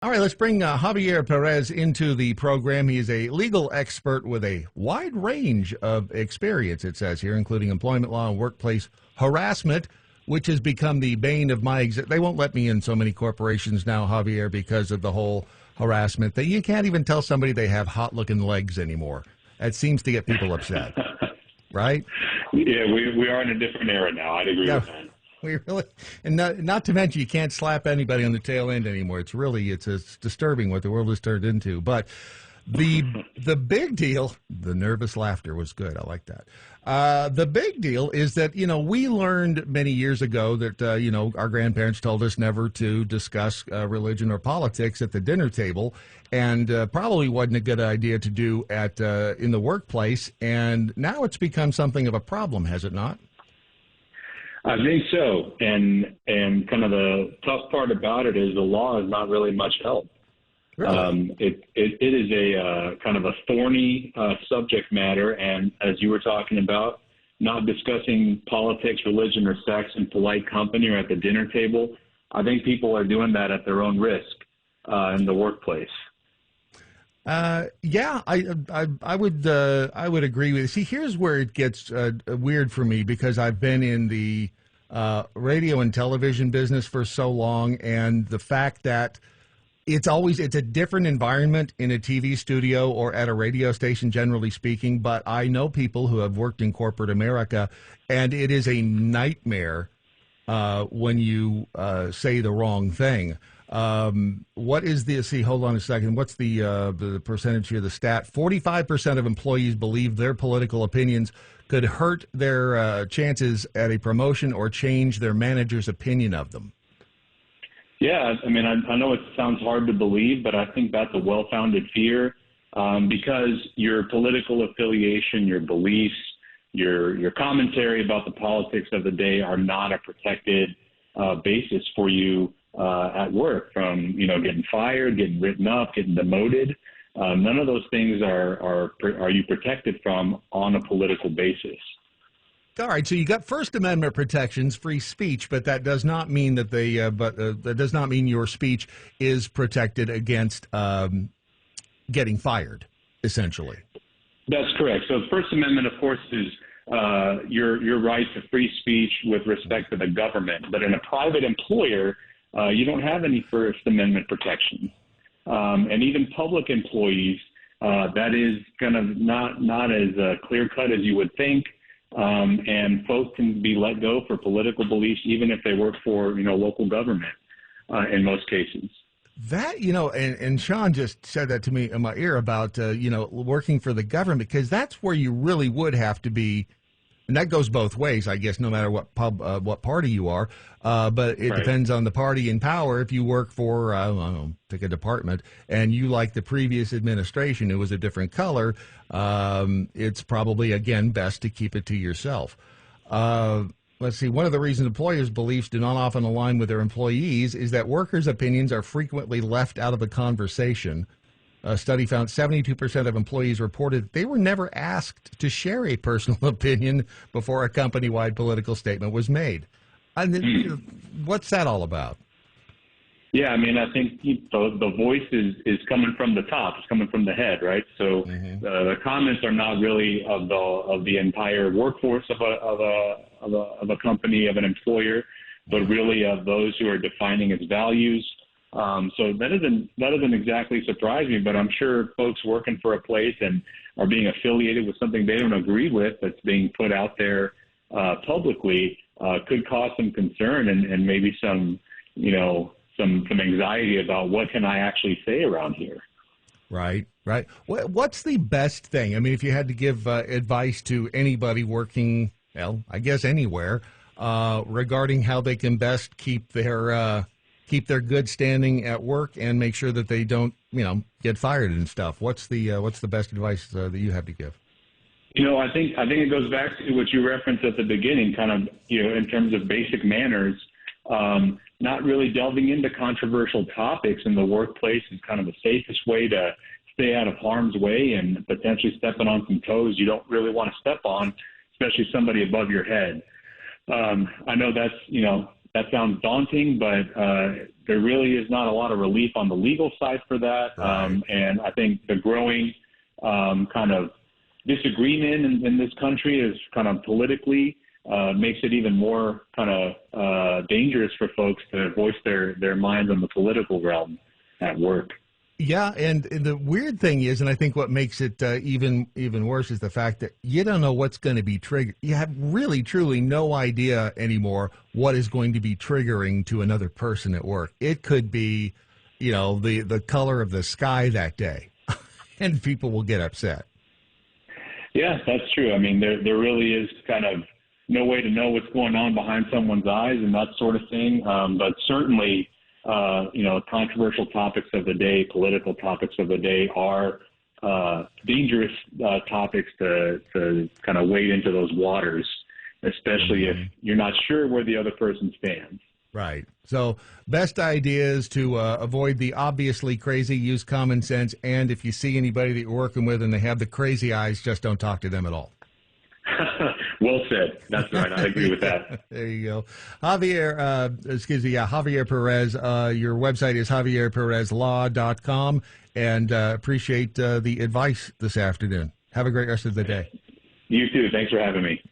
All right, let's bring Javier Pérez into the program. He is a legal expert with a wide range of experience, it says here, including employment law and workplace harassment, which has become the bane of my existence. They won't let me in so many corporations now, Javier, because of the whole harassment that you can't even tell somebody they have hot-looking legs anymore. That seems to get people upset, right? Yeah, we are in a different era now. I'd agree with that. We really, and not to mention, you can't slap anybody on the tail end anymore. It's disturbing what the world has turned into. But the big deal, the nervous laughter was good. I like that. The big deal is that, we learned many years ago that, our grandparents told us never to discuss religion or politics at the dinner table, and probably wasn't a good idea to do in the workplace. And now it's become something of a problem, has it not? I think so, and kind of the tough part about it is the law is not really much help. Really? It is a kind of a thorny subject matter, and as you were talking about, not discussing politics, religion, or sex in polite company or at the dinner table, I think people are doing that at their own risk in the workplace. Yeah, I would agree with you. See, here's where it gets weird for me, because I've been in the radio and television business for so long, and the fact that it's a different environment in a TV studio or at a radio station, generally speaking. But I know people who have worked in corporate America, and it is a nightmare when you say the wrong thing. What is hold on a second. What's the percentage here, the stat? 45% of employees believe their political opinions could hurt their chances at a promotion or change their manager's opinion of them. Yeah, I mean, I know it sounds hard to believe, but I think that's a well-founded fear because your political affiliation, your beliefs, your commentary about the politics of the day are not a protected basis for you at work, from getting fired, getting written up, getting demoted. None of those things are you protected from on a political basis. All right, so you got First Amendment protections, free speech, but that does not mean that that does not mean your speech is protected against getting fired, essentially. That's correct. So the First Amendment, of course, is your right to free speech with respect to the government, but in a private employer, you don't have any First Amendment protection. And even public employees, that is kind of not as clear-cut as you would think. And folks can be let go for political beliefs, even if they work for, local government in most cases. That, and Sean just said that to me in my ear about, working for the government, because that's where you really would have to be. And that goes both ways, I guess, no matter what party you are. But it depends on the party in power. If you work for, I don't know, pick a department, and you like the previous administration, it was a different color, it's probably, again, best to keep it to yourself. Let's see. One of the reasons employers' beliefs do not often align with their employees is that workers' opinions are frequently left out of the conversation. A study found 72% of employees reported they were never asked to share a personal opinion before a company-wide political statement was made. What's that all about? Yeah, I mean, I think the voice is coming from the top. It's coming from the head, right? So the comments are not really of the entire workforce of a company, of an employer, but really of those who are defining its values. So that doesn't exactly surprise me, but I'm sure folks working for a place and are being affiliated with something they don't agree with that's being put out there publicly could cause some concern and maybe some anxiety about what can I actually say around here. Right. What's the best thing? I mean, if you had to give advice to anybody working, well, I guess anywhere, regarding how they can best keep their good standing at work and make sure that they don't, get fired and stuff. What's the best advice that you have to give? I think it goes back to what you referenced at the beginning, kind of, in terms of basic manners. Not really delving into controversial topics in the workplace is kind of the safest way to stay out of harm's way and potentially stepping on some toes you don't really want to step on, especially somebody above your head. I know that's, that sounds daunting, but there really is not a lot of relief on the legal side for that. Right. And I think the growing kind of disagreement in this country is kind of politically makes it even more kind of dangerous for folks to voice their minds on the political realm at work. Yeah, and the weird thing is, and I think what makes it even worse is the fact that you don't know what's going to be triggered. You have really, truly no idea anymore what is going to be triggering to another person at work. It could be, the color of the sky that day, and people will get upset. Yeah, that's true. I mean, there really is kind of no way to know what's going on behind someone's eyes and that sort of thing. But certainly, controversial topics of the day, political topics of the day are dangerous topics to kind of wade into those waters, especially if you're not sure where the other person stands. Right. So best idea is to avoid the obviously crazy, use common sense, and if you see anybody that you're working with and they have the crazy eyes, just don't talk to them at all. Well said. That's right. I agree with that. There you go. Javier Perez. Your website is javierperezlaw.com, and appreciate the advice this afternoon. Have a great rest of the day. You too. Thanks for having me.